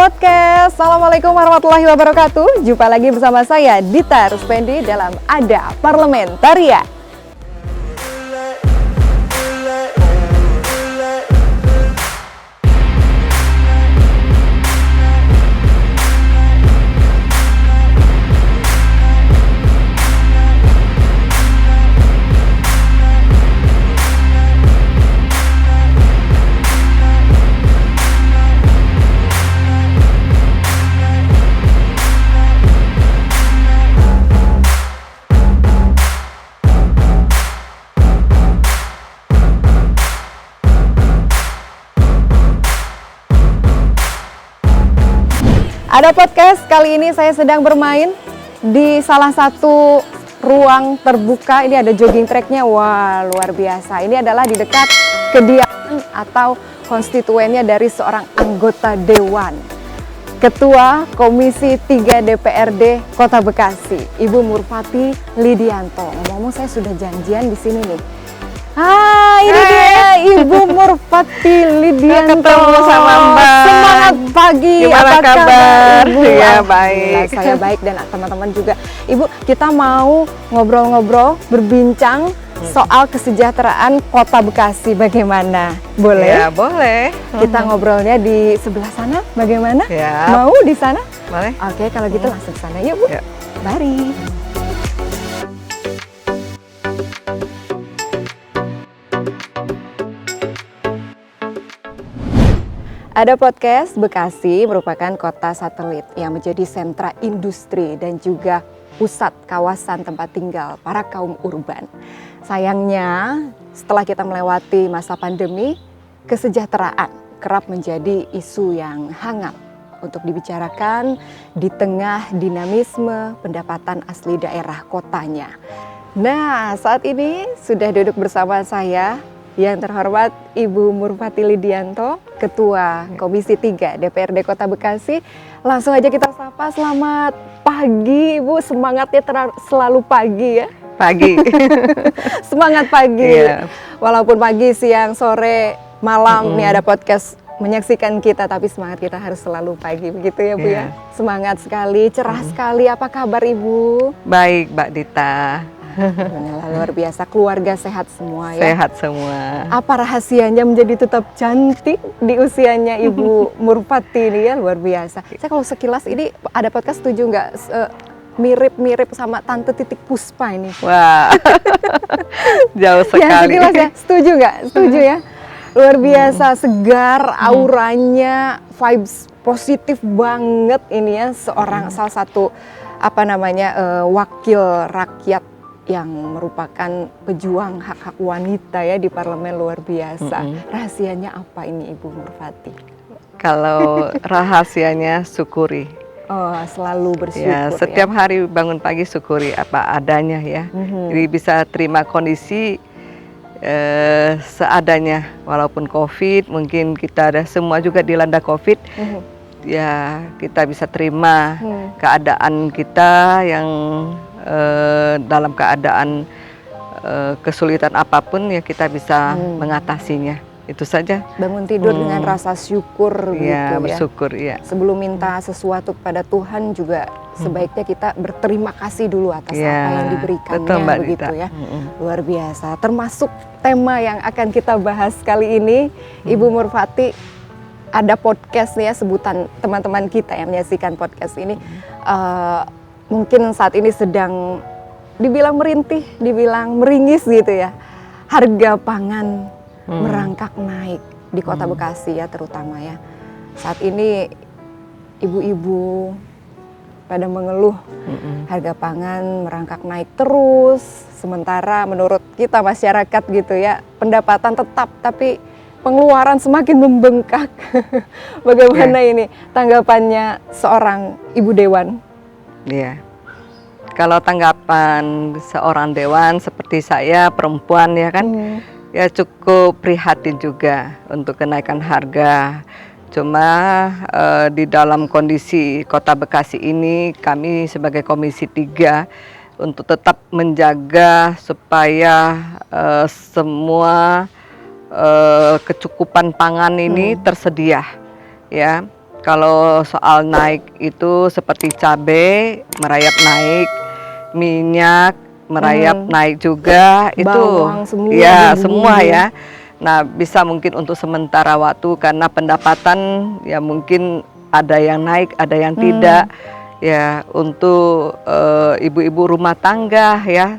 Podcast. Assalamualaikum warahmatullahi wabarakatuh. Jumpa lagi bersama saya Dita Ruspendi dalam Ada Parlementaria. Ada podcast, kali ini saya sedang bermain di salah satu ruang terbuka. Ini ada jogging tracknya, wah luar biasa. Ini adalah di dekat kediaman atau konstituennya dari seorang anggota Dewan, Ketua Komisi 3 DPRD Kota Bekasi, Ibu Murfati Lidianto. Ngomong-ngomong saya sudah janjian di sini nih. Ini dia Ibu Murfati Lidianto. Ketemu sama Mbak. Semangat pagi. Gimana apa kabar? Ibu? Ya baik. Saya baik dan teman-teman juga. Ibu, kita mau ngobrol-ngobrol, berbincang soal kesejahteraan Kota Bekasi. Bagaimana? Boleh? Ya boleh. Kita ngobrolnya di sebelah sana. Bagaimana? Ya. Mau di sana? Boleh. Oke, kalau gitu langsung ke sana yuk, Bu. Ya. Mari. Ada podcast, Bekasi merupakan kota satelit yang menjadi sentra industri dan juga pusat kawasan tempat tinggal para kaum urban. Sayangnya, setelah kita melewati masa pandemi, kesejahteraan kerap menjadi isu yang hangat untuk dibicarakan di tengah dinamisme pendapatan asli daerah kotanya. Nah, saat ini sudah duduk bersama saya yang terhormat Ibu Murfati Lidianto, Ketua Komisi 3 DPRD Kota Bekasi. Langsung aja kita sapa, selamat pagi Ibu, semangatnya selalu pagi ya. Pagi. Semangat pagi. Iya. Walaupun pagi, siang, sore, malam nih ada podcast menyaksikan kita, tapi semangat kita harus selalu pagi, begitu ya Bu ya. Semangat sekali, cerah sekali. Apa kabar Ibu? Baik, Mbak Dita. Luar biasa, keluarga sehat semua ya. Sehat semua. Apa rahasianya menjadi tetap cantik di usianya Ibu Murfati ini ya, luar biasa. Saya kalau sekilas ini ada podcast, setuju nggak? Mirip-mirip sama Tante Titik Puspa ini. Wah, jauh sekali. Ya sekilas ya, setuju nggak? Setuju ya. Luar biasa, segar, auranya, vibes positif banget ini ya. Seorang salah satu wakil rakyat yang merupakan pejuang hak-hak wanita ya di parlemen, luar biasa. Rahasianya apa ini Ibu Murfati? Kalau rahasianya syukuri. Oh, selalu bersyukur Ya, setiap hari bangun pagi syukuri apa adanya ya. Jadi bisa terima kondisi seadanya, walaupun COVID, mungkin kita ada semua juga dilanda COVID. Ya, kita bisa terima keadaan kita yang dalam keadaan kesulitan apapun ya kita bisa mengatasinya. Itu saja. Bangun tidur dengan rasa syukur Ya, gitu bersyukur ya. ya. Sebelum minta sesuatu kepada Tuhan juga sebaiknya kita berterima kasih dulu atas apa yang diberikannya, betul, Mbak begitu Dita. ya. Luar biasa. Termasuk tema yang akan kita bahas kali ini, Ibu Murfati, ada podcast nih ya, sebutan teman-teman kita yang menyaksikan podcast ini mungkin saat ini sedang dibilang merintih, dibilang meringis gitu ya. Harga pangan merangkak naik di Kota Bekasi ya, terutama ya. Saat ini ibu-ibu pada mengeluh harga pangan merangkak naik terus, sementara menurut kita masyarakat gitu ya, pendapatan tetap tapi pengeluaran semakin membengkak. Bagaimana ini tanggapannya seorang Ibu Dewan? Iya. Kalau tanggapan seorang dewan seperti saya, perempuan ya kan, ya cukup prihatin juga untuk kenaikan harga. Cuma di dalam kondisi Kota Bekasi ini, kami sebagai Komisi 3 untuk tetap menjaga supaya semua kecukupan pangan ini tersedia, ya. Kalau soal naik itu seperti cabai merayap naik, minyak merayap naik juga, itu Bawang semua, ya bumbu-bumbu. semua ya. Nah, bisa mungkin untuk sementara waktu karena pendapatan ya mungkin ada yang naik, ada yang tidak. Ya, untuk ibu-ibu rumah tangga ya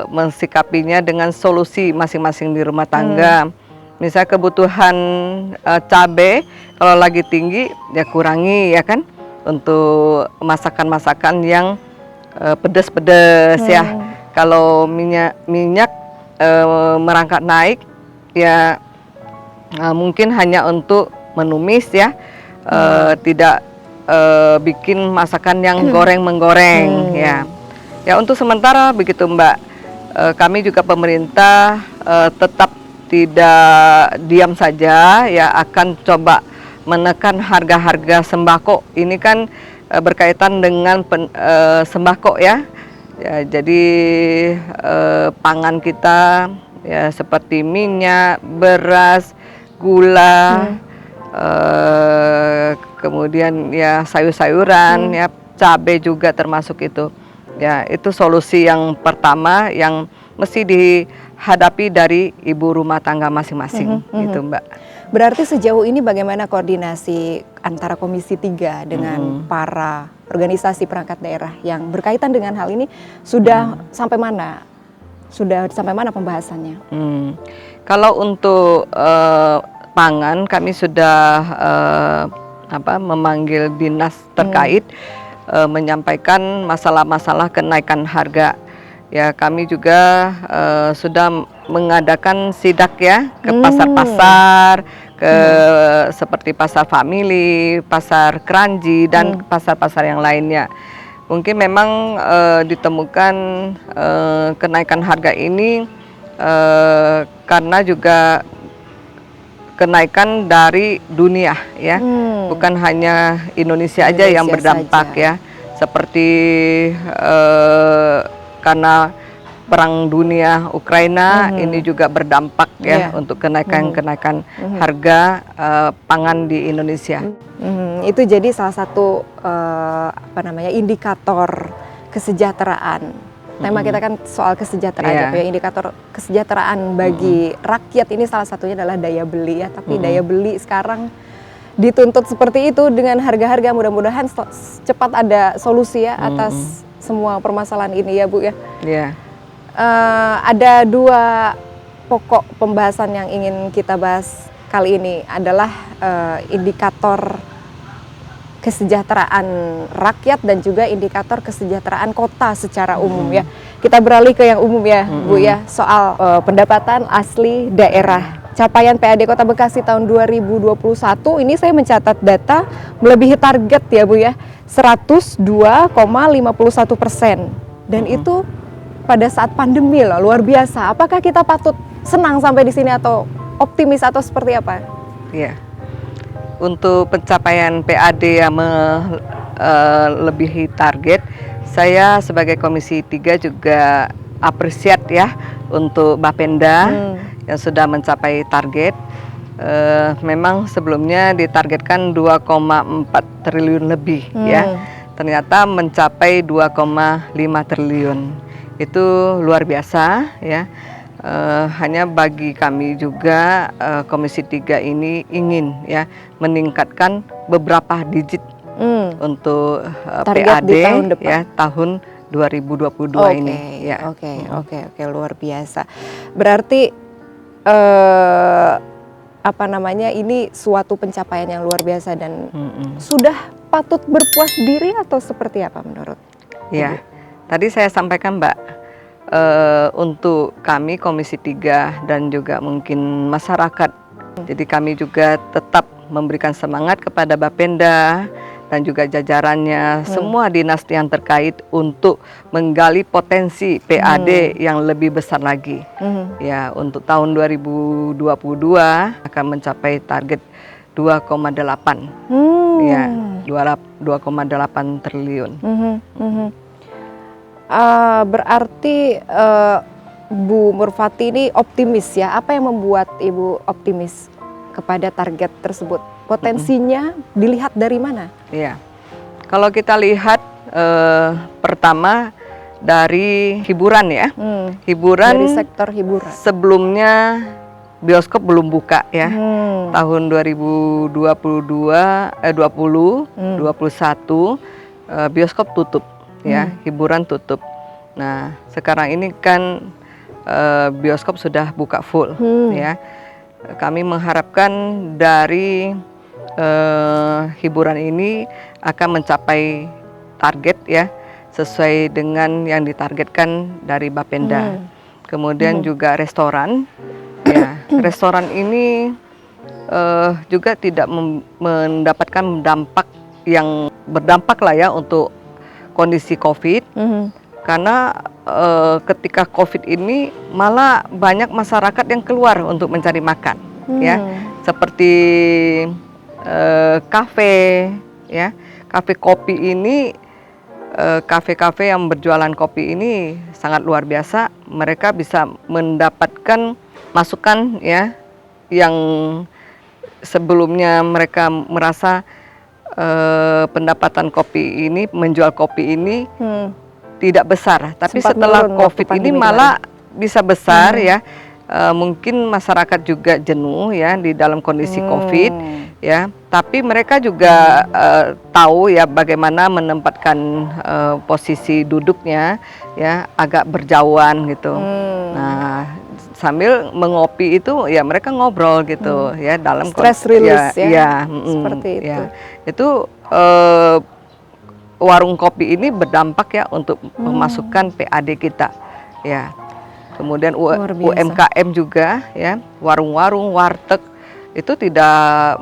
mensikapinya dengan solusi masing-masing di rumah tangga. Misal kebutuhan cabai kalau lagi tinggi ya kurangi ya kan, untuk masakan-masakan yang pedas-pedas ya. Kalau minyak merangkak naik ya mungkin hanya untuk menumis ya, tidak bikin masakan yang goreng-menggoreng ya. Ya untuk sementara begitu Mbak. Kami juga pemerintah tetap tidak diam saja ya, akan coba menekan harga-harga sembako. Ini kan berkaitan dengan sembako ya. Ya, jadi pangan kita ya seperti minyak, beras, gula, kemudian ya sayur-sayuran, ya cabai juga termasuk itu. Ya, itu solusi yang pertama yang mesti dihadapi dari ibu rumah tangga masing-masing gitu Mbak. Berarti sejauh ini bagaimana koordinasi antara Komisi 3 dengan para organisasi perangkat daerah yang berkaitan dengan hal ini, sudah sampai mana? Sudah sampai mana pembahasannya? Kalau untuk pangan kami sudah memanggil dinas terkait, menyampaikan masalah-masalah kenaikan harga. Ya, kami juga sudah mengadakan sidak ya ke pasar-pasar, ke seperti pasar famili, pasar keranji, dan pasar-pasar yang lainnya. Mungkin memang ditemukan kenaikan harga ini karena juga kenaikan dari dunia ya, bukan hanya Indonesia aja yang berdampak ya, seperti karena perang dunia Ukraina ini juga berdampak ya untuk kenaikan harga pangan di Indonesia. Itu jadi salah satu indikator kesejahteraan. Tema kita kan soal kesejahteraan ya, indikator kesejahteraan bagi rakyat ini salah satunya adalah daya beli ya. Tapi daya beli sekarang dituntut seperti itu dengan harga-harga, mudah-mudahan cepat ada solusi ya atas semua permasalahan ini ya Bu ya. Ada dua pokok pembahasan yang ingin kita bahas kali ini adalah indikator kesejahteraan rakyat dan juga indikator kesejahteraan kota secara umum ya. Kita beralih ke yang umum ya Bu ya, soal pendapatan asli daerah. Capaian PAD Kota Bekasi tahun 2021 ini saya mencatat data melebihi target ya Bu ya, 102,51%. Dan itu pada saat pandemi loh, luar biasa. Apakah kita patut senang sampai di sini atau optimis atau seperti apa? Iya. Untuk pencapaian PAD yang melebihi target, saya sebagai Komisi 3 juga apresiat ya untuk Bapenda yang sudah mencapai target. Memang sebelumnya ditargetkan 2,4 triliun lebih ya. Ternyata mencapai 2,5 triliun. Itu luar biasa ya. Hanya bagi kami juga Komisi 3 ini ingin ya meningkatkan beberapa digit untuk target PAD di tahun depan ya tahun 2022 ini ya. Oke, luar biasa. Berarti ini suatu pencapaian yang luar biasa dan sudah patut berpuas diri atau seperti apa menurut ya? Tadi saya sampaikan Mbak, untuk kami Komisi 3 dan juga mungkin masyarakat. Jadi kami juga tetap memberikan semangat kepada Bapenda dan juga jajarannya, semua dinas yang terkait untuk menggali potensi PAD yang lebih besar lagi. Ya, untuk tahun 2022 akan mencapai target 2,8. Ya, 2,8 triliun. Berarti Bu Murfati ini optimis ya. Apa yang membuat Ibu optimis kepada target tersebut? Potensinya dilihat dari mana? Iya. Kalau kita lihat pertama dari hiburan ya. Hiburan Dari sektor hiburan. sebelumnya bioskop belum buka ya. Tahun 2022 21 bioskop tutup ya, hiburan tutup. Nah, sekarang ini kan bioskop sudah buka full ya. Kami mengharapkan dari hiburan ini akan mencapai target ya, sesuai dengan yang ditargetkan dari Bapenda. Kemudian juga restoran ya, restoran ini juga tidak mendapatkan dampak yang berdampak lah ya untuk kondisi COVID. Karena ketika COVID ini malah banyak masyarakat yang keluar untuk mencari makan ya, seperti kafe ya, kafe kopi ini, kafe-kafe yang berjualan kopi ini sangat luar biasa. Mereka bisa mendapatkan masukan ya, yang sebelumnya mereka merasa pendapatan kopi ini, menjual kopi ini tidak besar, tapi Sempat setelah menurun COVID waktu ini pandemi malah bisa besar ya. Mungkin masyarakat juga jenuh ya di dalam kondisi COVID ya, tapi mereka juga tahu ya bagaimana menempatkan posisi duduknya ya, agak berjauhan gitu. Nah, sambil mengopi itu ya mereka ngobrol gitu ya, dalam Stress release ya, seperti itu. Ya. Itu warung kopi ini berdampak ya untuk memasukkan PAD kita ya. Kemudian UMKM juga ya, warung-warung, warteg itu tidak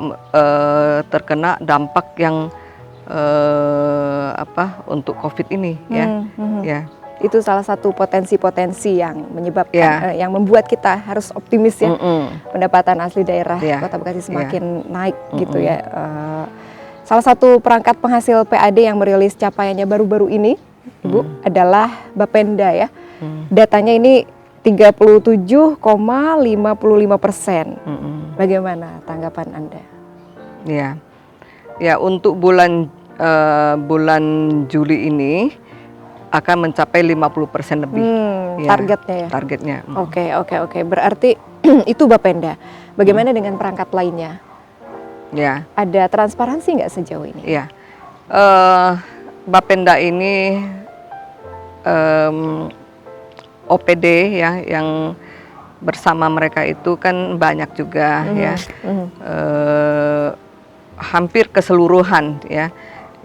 terkena dampak yang untuk COVID ini ya. Ya. Itu salah satu potensi-potensi yang menyebabkan yang membuat kita harus optimis ya. Pendapatan asli daerah Kota Bekasi semakin naik gitu ya. Salah satu perangkat penghasil PAD yang merilis capaiannya baru-baru ini, Ibu, adalah Bapenda ya. Datanya ini 37,55%. Bagaimana tanggapan Anda? Ya, ya untuk bulan Juli ini akan mencapai 50% lebih. Targetnya ya. Targetnya. Oke. Berarti itu Bapenda. Bagaimana dengan perangkat lainnya? Ya. Ada transparansi nggak sejauh ini? Ya. Bapenda ini OPD ya, yang bersama mereka itu kan banyak juga ya, hampir keseluruhan ya,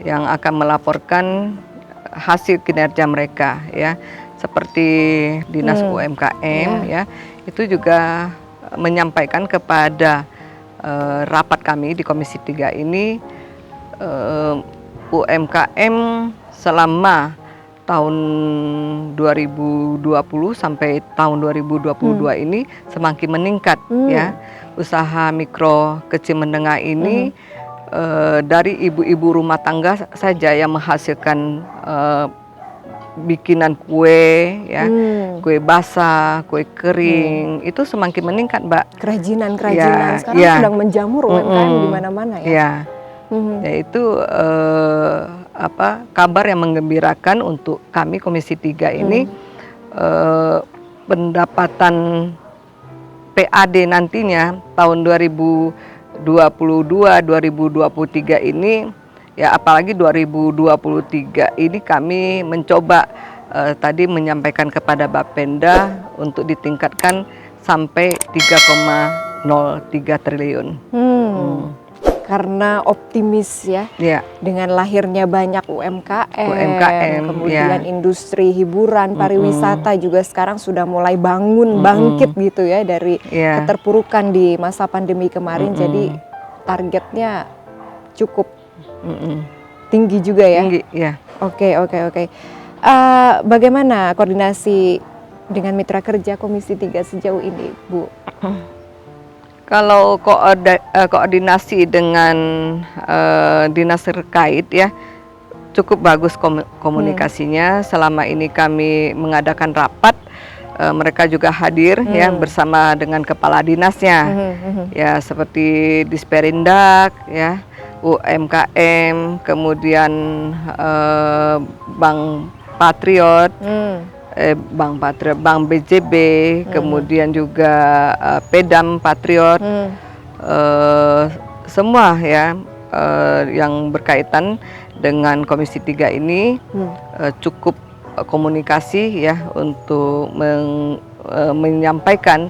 yang akan melaporkan hasil kinerja mereka ya, seperti Dinas UMKM ya, itu juga menyampaikan kepada rapat kami di Komisi 3 ini, UMKM selama tahun 2020 sampai tahun 2022 ini semakin meningkat ya. Usaha mikro kecil menengah ini dari ibu-ibu rumah tangga saja yang menghasilkan bikinan kue ya, kue basah, kue kering, itu semakin meningkat, Mbak. Kerajinan sekarang sedang menjamur UMKM di mana-mana ya. Ya itu kabar yang menggembirakan untuk kami Komisi 3 ini. Pendapatan PAD nantinya tahun 2022-2023 ini ya, apalagi 2023 ini kami mencoba tadi menyampaikan kepada Bapenda untuk ditingkatkan sampai 3,03 triliun. Karena optimis ya, dengan lahirnya banyak UMKM, kemudian industri hiburan, pariwisata juga sekarang sudah mulai bangkit gitu ya dari keterpurukan di masa pandemi kemarin. Jadi targetnya cukup tinggi juga ya. Oke. Bagaimana koordinasi dengan mitra kerja Komisi 3 sejauh ini, Bu? Kalau koordinasi dengan dinas terkait ya, cukup bagus komunikasinya. Selama ini kami mengadakan rapat mereka juga hadir ya bersama dengan kepala dinasnya, ya seperti Disperindak, ya UMKM, kemudian Bank Patriot, Bank BJB, kemudian juga Pedam Patriot, semua ya yang berkaitan dengan Komisi 3 ini cukup komunikasi ya untuk menyampaikan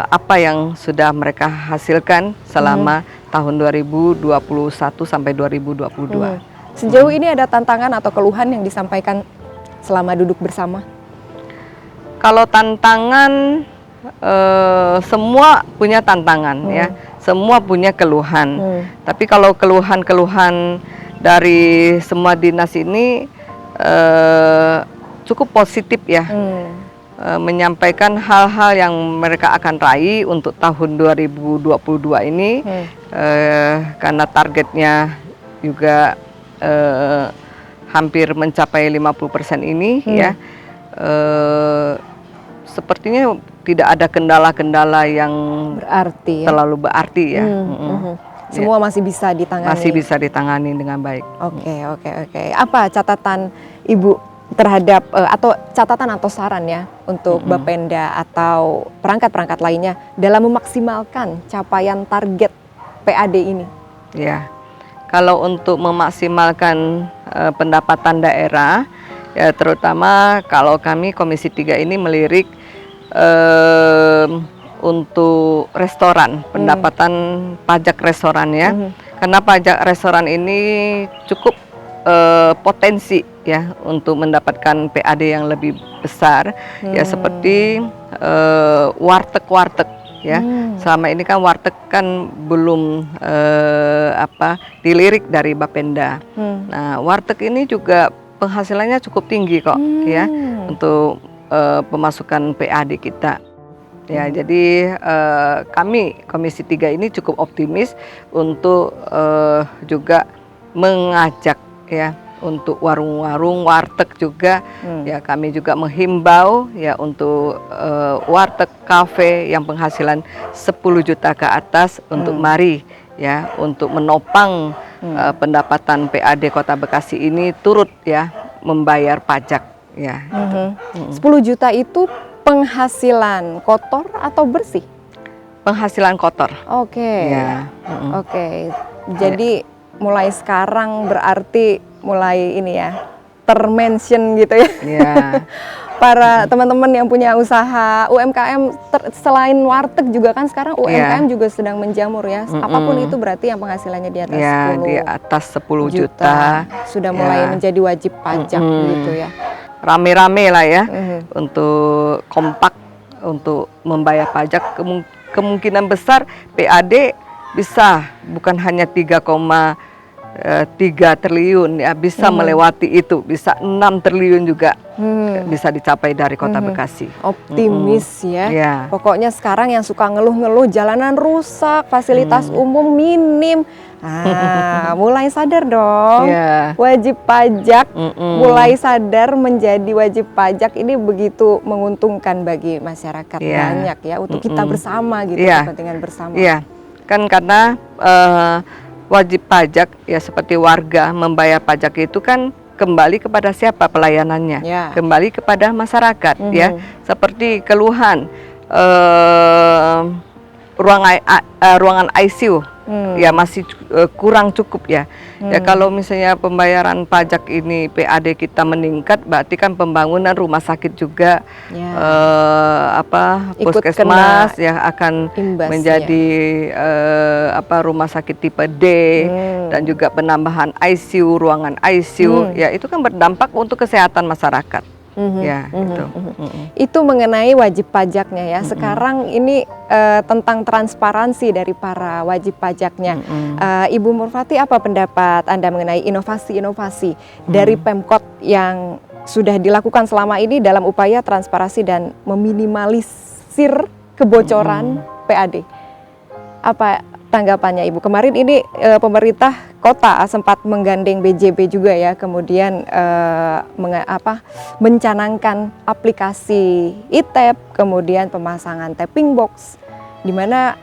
apa yang sudah mereka hasilkan selama tahun 2021 sampai 2022. Sejauh ini ada tantangan atau keluhan yang disampaikan selama duduk bersama? Kalau tantangan, semua punya tantangan ya, semua punya keluhan. Tapi kalau keluhan-keluhan dari semua dinas ini cukup positif ya, menyampaikan hal-hal yang mereka akan raih untuk tahun 2022 ini, karena targetnya juga hampir mencapai 50% ini ya. Sepertinya tidak ada kendala-kendala yang berarti terlalu berarti ya. Semua masih bisa ditangani. Masih bisa ditangani dengan baik. Oke. Apa catatan Ibu terhadap atau catatan atau saran ya untuk Bapenda atau perangkat-perangkat lainnya dalam memaksimalkan capaian target PAD ini? Ya, kalau untuk memaksimalkan pendapatan daerah, ya terutama kalau kami Komisi 3 ini melirik untuk restoran, pendapatan pajak restoran ya. Karena pajak restoran ini cukup potensi ya untuk mendapatkan PAD yang lebih besar, ya seperti warteg-warteg ya. Selama ini kan warteg kan belum dilirik dari Bapenda. Nah, warteg ini juga penghasilannya cukup tinggi kok ya untuk pemasukan PAD kita. Ya, jadi kami Komisi 3 ini cukup optimis untuk juga mengajak ya untuk warung-warung, warteg juga, ya kami juga menghimbau ya untuk warteg, kafe yang penghasilan 10 juta ke atas untuk mari ya untuk menopang pendapatan PAD Kota Bekasi ini turut ya membayar pajak ya. 10 juta itu penghasilan kotor atau bersih? Penghasilan kotor. Oke. Ya. Oke. Jadi mulai sekarang berarti mulai ini ya termention gitu ya. Ya. Para teman-teman yang punya usaha UMKM selain warteg juga kan sekarang UMKM juga sedang menjamur ya. Apapun itu berarti yang penghasilannya di atas 10 di atas 10 juta sudah mulai menjadi wajib pajak gitu ya. Rame-rame lah ya untuk kompak untuk membayar pajak. Kemungkinan besar PAD bisa bukan hanya 3,3 triliun ya, bisa melewati itu, bisa 6 triliun juga bisa dicapai dari Kota Bekasi. Optimis ya. Pokoknya sekarang yang suka ngeluh-ngeluh jalanan rusak, fasilitas umum minim, mulai sadar dong. Wajib pajak mulai sadar menjadi wajib pajak ini begitu menguntungkan bagi masyarakat banyak ya, untuk kita bersama gitu, kepentingan bersama. Iya, kan karena wajib pajak ya seperti warga membayar pajak itu kan kembali kepada siapa pelayanannya, kembali kepada masyarakat ya. Seperti keluhan ruangan ICU ya masih kurang cukup ya. Ya kalau misalnya pembayaran pajak ini PAD kita meningkat, berarti kan pembangunan rumah sakit juga puskesmas ya akan menjadi rumah sakit tipe D, dan juga penambahan ICU, ruangan ICU ya itu kan berdampak untuk kesehatan masyarakat. Ya, itu mengenai wajib pajaknya ya. Sekarang ini tentang transparansi dari para wajib pajaknya. Ibu Murfati, apa pendapat Anda mengenai inovasi-inovasi dari Pemkot yang sudah dilakukan selama ini dalam upaya transparansi dan meminimalisir kebocoran PAD? Apa tanggapannya Ibu? Kemarin ini pemerintah kota sempat menggandeng BJB juga ya, kemudian mencanangkan aplikasi e-tap, kemudian pemasangan tapping box, di mana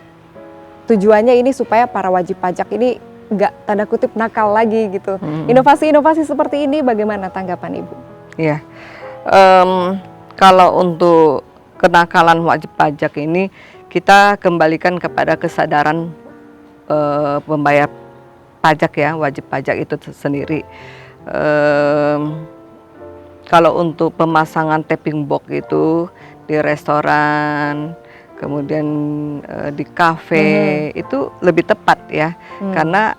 tujuannya ini supaya para wajib pajak ini nggak tanda kutip nakal lagi gitu. Inovasi-inovasi seperti ini bagaimana tanggapan Ibu? Iya, kalau untuk kenakalan wajib pajak ini kita kembalikan kepada kesadaran pembayar pajak ya, wajib pajak itu sendiri. Kalau untuk pemasangan tapping box itu di restoran, kemudian di kafe itu lebih tepat ya, karena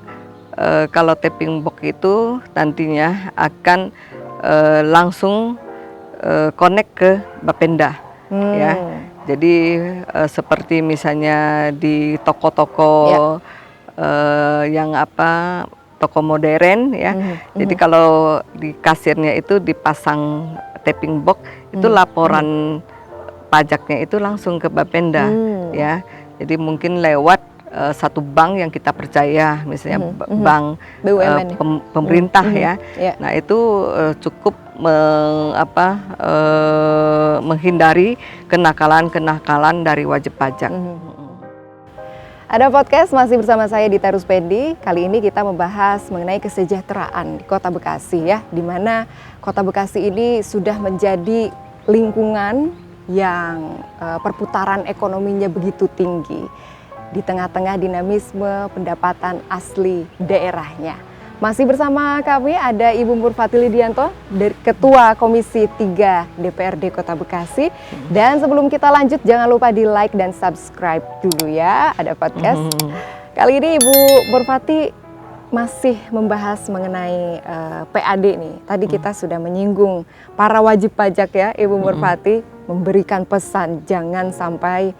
kalau tapping box itu nantinya akan langsung connect ke Bapenda ya. Jadi seperti misalnya di toko-toko yang toko modern ya. Jadi kalau di kasirnya itu dipasang tapping box, itu laporan pajaknya itu langsung ke Bapenda ya. Jadi mungkin lewat satu bank yang kita percaya, misalnya bank BUMN pemerintah ya. Nah itu cukup menghindari kenakalan-kenakalan dari wajib pajak. Ada podcast masih bersama saya Dita Ruspendi. Kali ini kita membahas mengenai kesejahteraan di Kota Bekasi ya, di mana Kota Bekasi ini sudah menjadi lingkungan yang perputaran ekonominya begitu tinggi di tengah-tengah dinamisme pendapatan asli daerahnya. Masih bersama kami ada Ibu Murfati Lidianto, Ketua Komisi 3 DPRD Kota Bekasi. Dan sebelum kita lanjut, jangan lupa di like dan subscribe dulu ya, ada podcast. Kali ini Ibu Murfati masih membahas mengenai PAD nih. Tadi kita sudah menyinggung para wajib pajak ya, Ibu Murfati memberikan pesan jangan sampai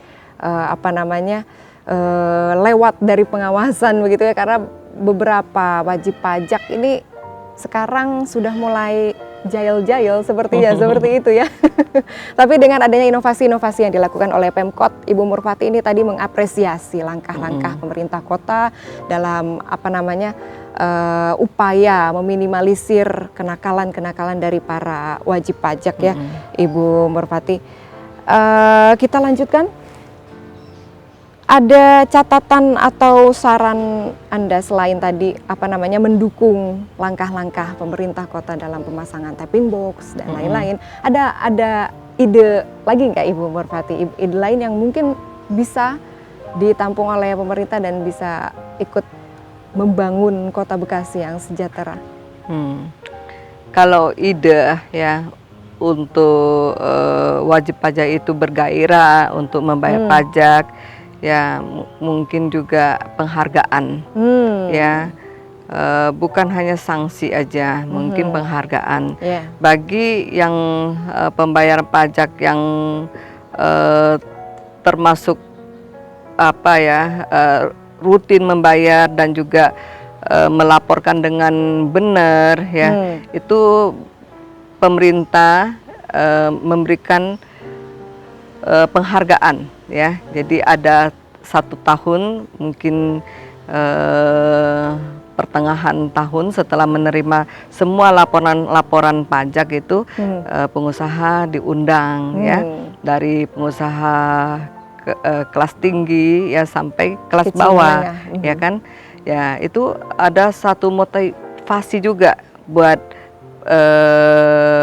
lewat dari pengawasan begitu ya, karena beberapa wajib pajak ini sekarang sudah mulai jahil-jahil seperti itu ya. Tapi dengan adanya inovasi-inovasi yang dilakukan oleh Pemkot, Ibu Murfati ini tadi mengapresiasi langkah-langkah pemerintah kota dalam upaya meminimalisir kenakalan-kenakalan dari para wajib pajak ya, Ibu Murfati. Kita lanjutkan. Ada catatan atau saran Anda selain tadi mendukung langkah-langkah pemerintah kota dalam pemasangan tapping box dan lain-lain. Ada ide lagi nggak Ibu Murfati? Ide lain yang mungkin bisa ditampung oleh pemerintah dan bisa ikut membangun Kota Bekasi yang sejahtera? Kalau ide ya untuk wajib pajak itu bergairah untuk membayar pajak. Ya mungkin juga penghargaan ya, bukan hanya sanksi aja, mungkin penghargaan bagi yang pembayar pajak yang termasuk rutin membayar dan juga melaporkan dengan benar ya. Itu pemerintah memberikan penghargaan ya, jadi ada 1 tahun mungkin pertengahan tahun setelah menerima semua laporan pajak itu pengusaha diundang ya, dari pengusaha kelas tinggi ya sampai kelas bawah ya kan ya. Itu ada satu motivasi juga buat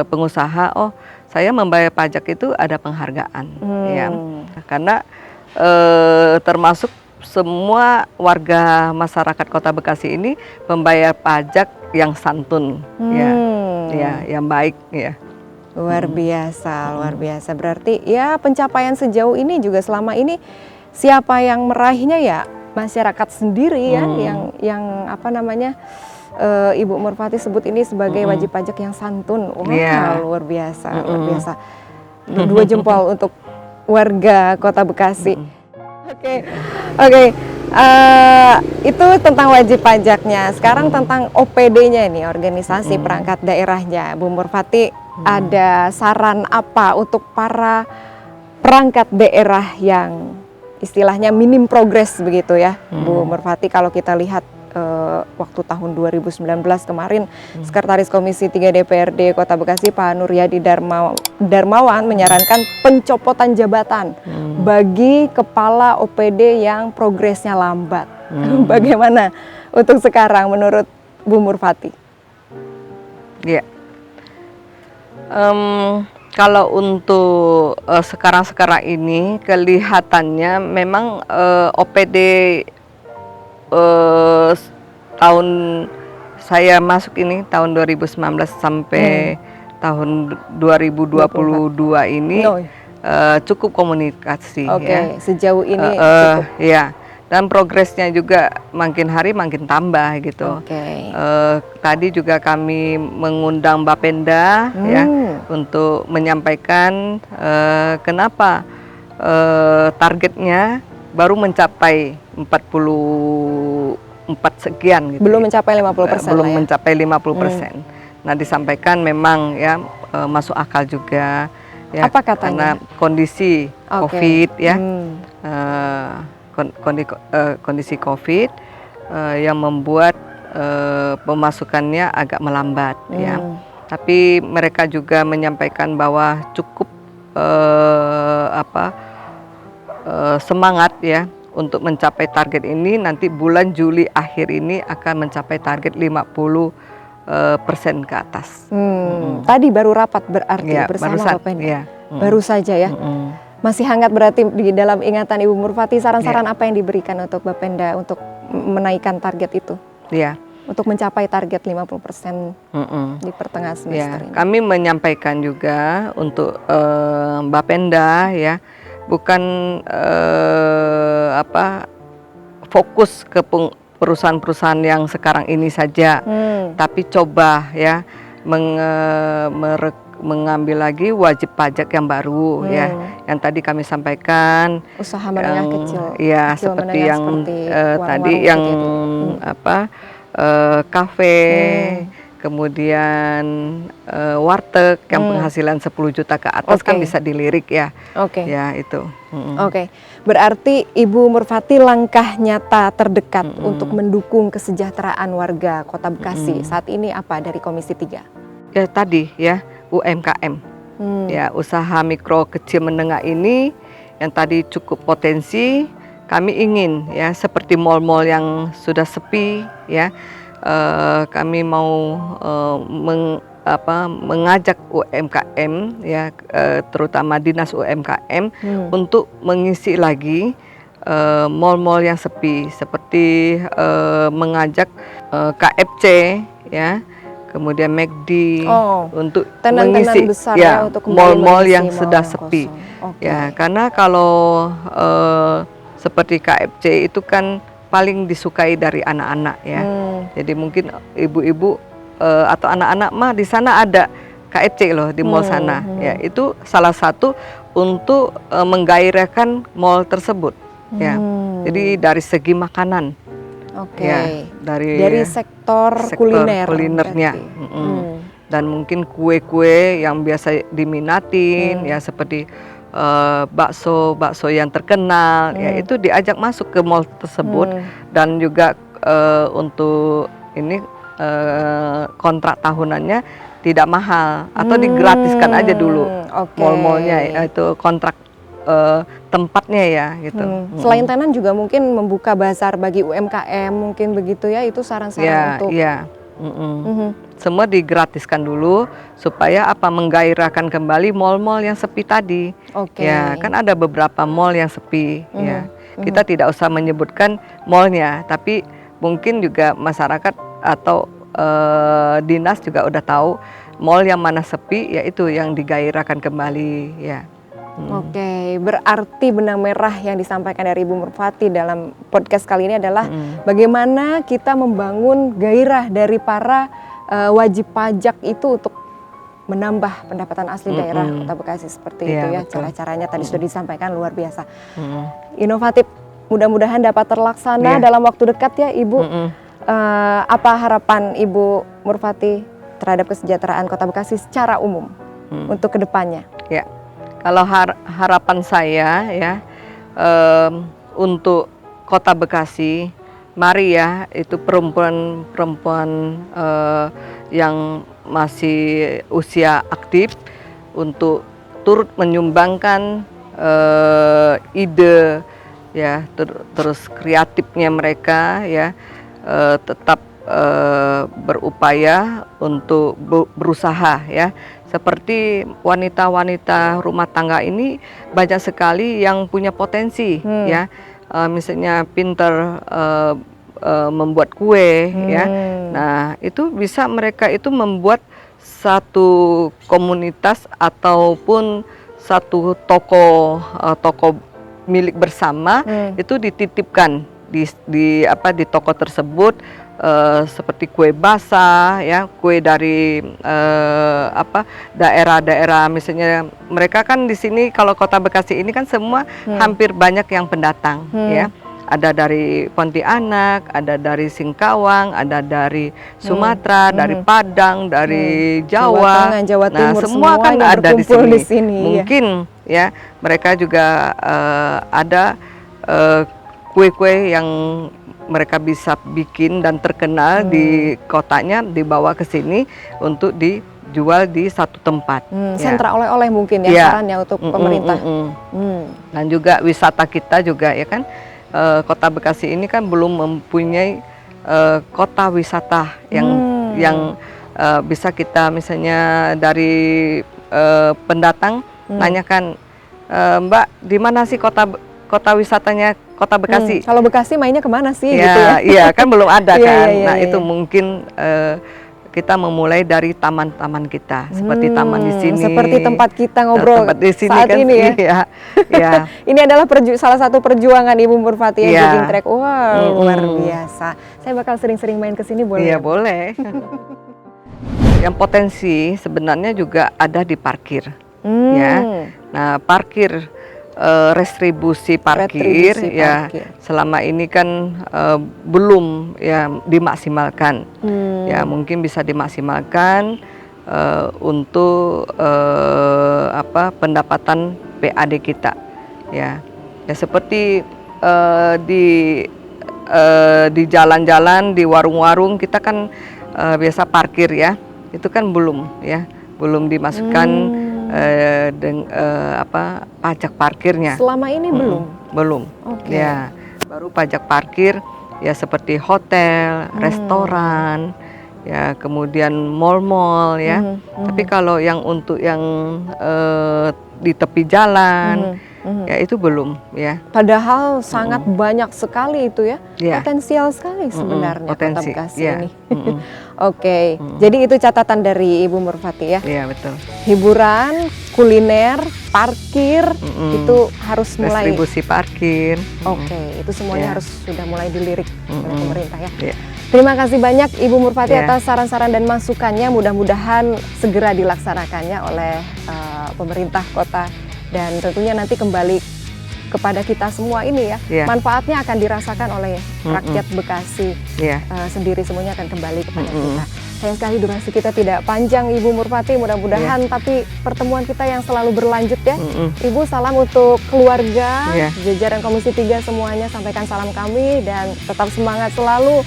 pengusaha, saya membayar pajak itu ada penghargaan ya, karena termasuk semua warga masyarakat Kota Bekasi ini membayar pajak yang santun ya, yang baik ya. Luar biasa, luar biasa. Berarti ya pencapaian sejauh ini juga selama ini siapa yang meraihnya ya masyarakat sendiri ya, yang Ibu Murfati sebut ini sebagai wajib pajak yang santun. Wah, luar biasa, luar biasa. 2 jempol untuk warga Kota Bekasi. Oke. Itu tentang wajib pajaknya. Sekarang tentang OPD-nya nih, organisasi perangkat daerahnya. Bu Murfati, ada saran apa untuk para perangkat daerah yang istilahnya minim progres begitu ya, Bu Murfati. Kalau kita lihat waktu tahun 2019 kemarin, Sekretaris Komisi 3 DPRD Kota Bekasi Pak Nuryadi Darmawan menyarankan pencopotan jabatan bagi kepala OPD yang progresnya lambat. Bagaimana untuk sekarang menurut Bu Murfati? Ya, kalau untuk sekarang ini kelihatannya memang OPD tahun saya masuk ini tahun 2019 sampai tahun 2022 ini cukup komunikasi. Oke, ya. sejauh ini cukup. Ya, dan progresnya juga makin hari makin tambah gitu. Oke. Tadi juga kami mengundang Bapenda ya untuk menyampaikan kenapa targetnya baru mencapai 44 sekian gitu. Belum mencapai 50%. Belum ya? mencapai 50%. Nah, disampaikan memang ya masuk akal juga ya. Apa katanya? Karena kondisi COVID ya. Kondisi COVID yang membuat pemasukannya agak melambat ya. Tapi mereka juga menyampaikan bahwa cukup semangat ya untuk mencapai target ini. Nanti bulan Juli akhir ini akan mencapai target 50% ke atas. Tadi baru rapat berarti ya, bersama Bapenda. Ya. Baru saja ya. Masih hangat berarti di dalam ingatan Ibu Murfati. Saran-saran apa yang diberikan untuk Bapenda untuk menaikkan target itu? Ya. Untuk mencapai target 50% di pertengahan semester ini. Kami menyampaikan juga untuk Bapenda ya, bukan fokus ke perusahaan-perusahaan yang sekarang ini saja, tapi coba ya mengambil lagi wajib pajak yang baru ya, yang tadi kami sampaikan usaha menengah kecil, ya kecil seperti menengah, yang seperti tadi yang kafe, kemudian warteg yang penghasilan 10 juta ke atas kan bisa dilirik ya. Ya itu. Berarti Ibu Murfati langkah nyata terdekat untuk mendukung kesejahteraan warga Kota Bekasi saat ini apa dari Komisi 3? Ya tadi ya UMKM. Ya usaha mikro kecil menengah ini yang tadi cukup potensi. Kami ingin ya seperti mal-mal yang sudah sepi ya, kami mau mengajak UMKM ya, terutama dinas UMKM untuk mengisi lagi mal-mal yang sepi, seperti mengajak KFC ya, kemudian McD untuk mengisi ya mal-mal yang sudah sepi. Ya, karena kalau seperti KFC itu kan paling disukai dari anak-anak ya. Jadi mungkin ibu-ibu atau anak-anak mah di sana ada KFC loh di mall sana. Ya, itu salah satu untuk menggairahkan mall tersebut. Ya. Jadi dari segi makanan. Ya, dari sektor kulinernya. Dan mungkin kue-kue yang biasa diminatin ya seperti bakso yang terkenal ya itu diajak masuk ke mall tersebut, dan juga untuk ini kontrak tahunannya tidak mahal atau digratiskan aja dulu mall-mallnya itu kontrak tempatnya ya gitu. Selain tenan juga mungkin membuka bazar bagi UMKM mungkin begitu ya, itu saran-saran untuk semua digratiskan dulu supaya menggairahkan kembali mal-mal yang sepi tadi. Ya, kan ada beberapa mal yang sepi ya. Kita tidak usah menyebutkan malnya, tapi mungkin juga masyarakat atau dinas juga udah tahu mal yang mana sepi, yaitu yang digairahkan kembali ya. Berarti benang merah yang disampaikan dari Ibu Murfati dalam podcast kali ini adalah bagaimana kita membangun gairah dari para wajib pajak itu untuk menambah pendapatan asli daerah Kota Bekasi seperti itu ya. Cara-caranya tadi sudah disampaikan luar biasa. Inovatif, mudah-mudahan dapat terlaksana dalam waktu dekat ya Ibu. Apa harapan Ibu Murfati terhadap kesejahteraan Kota Bekasi secara umum untuk kedepannya? Ya. Kalau harapan saya ya, untuk Kota Bekasi, mari ya, itu perempuan-perempuan yang masih usia aktif untuk turut menyumbangkan ide ya, terus kreatifnya mereka ya, tetap berupaya untuk berusaha ya. Seperti wanita-wanita rumah tangga ini banyak sekali yang punya potensi ya, misalnya pinter membuat kue ya. Nah itu bisa mereka itu membuat satu komunitas ataupun satu toko milik bersama, itu dititipkan di toko tersebut, seperti kue basah ya, kue dari daerah-daerah, misalnya mereka kan di sini kalau Kota Bekasi ini kan semua hampir banyak yang pendatang ya. Ada dari Pontianak, ada dari Singkawang, ada dari Sumatera, dari Padang, dari Jawa. Jawa Tengah, Jawa Timur, semua kan ada di sini. Iya. Mungkin ya mereka juga ada kue-kue yang mereka bisa bikin dan terkenal di kotanya, dibawa ke sini untuk dijual di satu tempat. Sentra oleh-oleh mungkin ya, sarannya untuk pemerintah. Dan juga wisata kita juga ya kan, Kota Bekasi ini kan belum mempunyai kota wisata yang bisa kita misalnya dari pendatang nanyakan, Mbak, di mana sih kota wisatanya Kota Bekasi? Kalau Bekasi mainnya kemana sih? Ya, gitu ya? Iya kan belum ada kan. Nah iya. itu mungkin kita memulai dari taman-taman kita, seperti taman di sini. Seperti tempat kita ngobrol tempat di sini saat kan, ini ya. Iya. Ini adalah salah satu perjuangan Ibu Murfati ya, jogging track. Wow, luar biasa. Saya bakal sering-sering main ke sini, boleh? Iya boleh. Yang potensi sebenarnya juga ada di parkir. Ya. Nah parkir, retribusi parkir ya, selama ini kan belum ya dimaksimalkan. Ya mungkin bisa dimaksimalkan untuk pendapatan PAD kita ya. Ya seperti di jalan-jalan, di warung-warung kita kan biasa parkir ya, itu kan belum dimasukkan pajak parkirnya. Selama ini belum. Ya baru pajak parkir ya seperti hotel, restoran ya, kemudian mall-mall ya. Tapi kalau yang untuk yang di tepi jalan ya itu belum ya. Padahal sangat banyak sekali itu ya, potensial sekali sebenarnya Kota Bekasi ini. Oke, jadi itu catatan dari Ibu Murfati ya. Iya betul. Hiburan, kuliner, parkir itu harus mulai. Distribusi parkir. Oke, itu semuanya harus sudah mulai dilirik oleh pemerintah ya. Terima kasih banyak Ibu Murfati atas saran-saran dan masukannya. Mudah-mudahan segera dilaksanakannya oleh pemerintah kota, dan tentunya nanti kembali kepada kita semua ini ya. Manfaatnya akan dirasakan oleh rakyat Bekasi sendiri, semuanya akan kembali kepada kita. Sayang sekali durasi kita tidak panjang Ibu Murfati, mudah-mudahan tapi pertemuan kita yang selalu berlanjut ya. Ibu, salam untuk keluarga, jajaran Komisi 3 semuanya, sampaikan salam kami dan tetap semangat selalu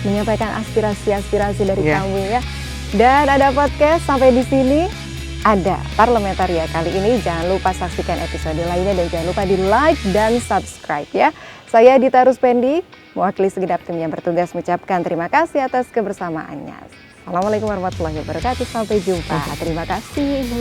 menyampaikan aspirasi-aspirasi dari kami ya. Dan ada podcast sampai di sini. Ada Parlementaria kali ini, jangan lupa saksikan episode lainnya dan jangan lupa di like dan subscribe ya. Saya Dita Ruspendi, mewakili segenap tim yang bertugas mengucapkan terima kasih atas kebersamaannya. Assalamualaikum warahmatullahi wabarakatuh, sampai jumpa. Terima kasih Ibu.